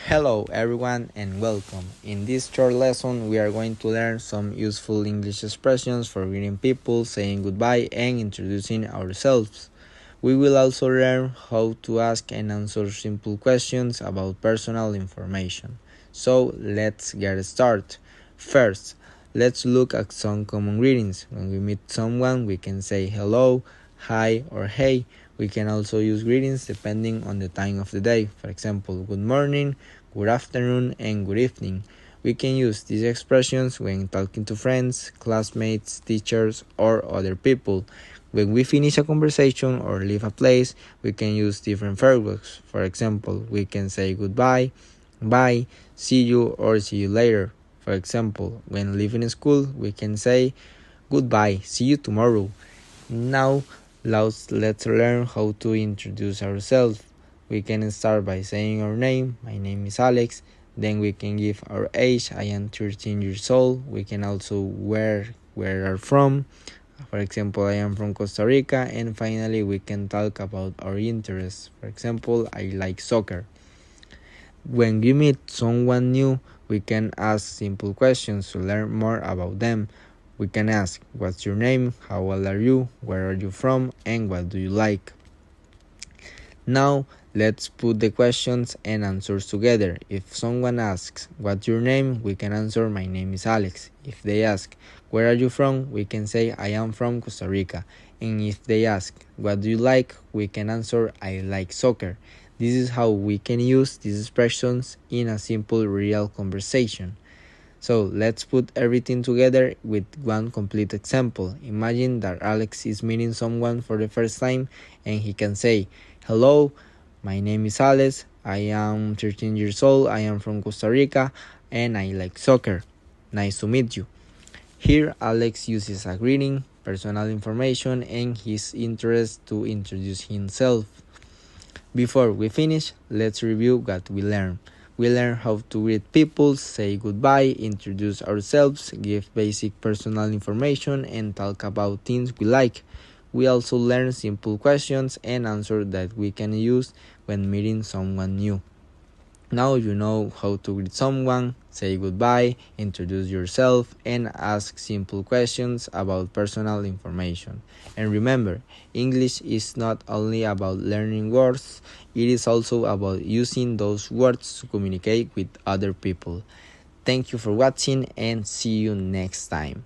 Hello everyone and welcome. In this short lesson we are going to learn some useful English expressions for greeting people, saying goodbye and introducing ourselves. We will also learn how to ask and answer simple questions about personal information. So let's get started. First, let's look at some common greetings. When we meet someone we can say hello, hi or hey. We can also use greetings depending on the time of the day. For example, good morning, good afternoon, and good evening. We can use these expressions when talking to friends, classmates, teachers, or other people. When we finish a conversation or leave a place, we can use different verbs. For example, we can say goodbye, bye, see you, or see you later. For example, when leaving school, we can say goodbye, see you tomorrow. Now, let's learn how to introduce ourselves. We can start by saying our name. My name is Alex. Then we can give our age. I am 13 years old. We can also where are from. For example, I am from Costa Rica. And finally, we can talk about our interests. For example, I like soccer. When we meet someone new, we can ask simple questions to learn more about them. We can ask, what's your name, how old are you, where are you from, and what do you like? Now, let's put the questions and answers together. If someone asks, what's your name, we can answer, my name is Alex. If they ask, where are you from, we can say, I am from Costa Rica. And if they ask, what do you like, we can answer, I like soccer. This is how we can use these expressions in a simple real conversation. So let's put everything together with one complete example. Imagine that Alex is meeting someone for the first time and he can say, hello, my name is Alex, I am 13 years old, I am from Costa Rica, and I like soccer. Nice to meet you. Here Alex uses a greeting, personal information, and his interest to introduce himself. Before we finish, let's review what we learned. We learn how to greet people, say goodbye, introduce ourselves, give basic personal information, and talk about things we like. We also learn simple questions and answers that we can use when meeting someone new. Now you know how to greet someone, say goodbye, introduce yourself, and ask simple questions about personal information. And remember, English is not only about learning words, it is also about using those words to communicate with other people. Thank you for watching and see you next time.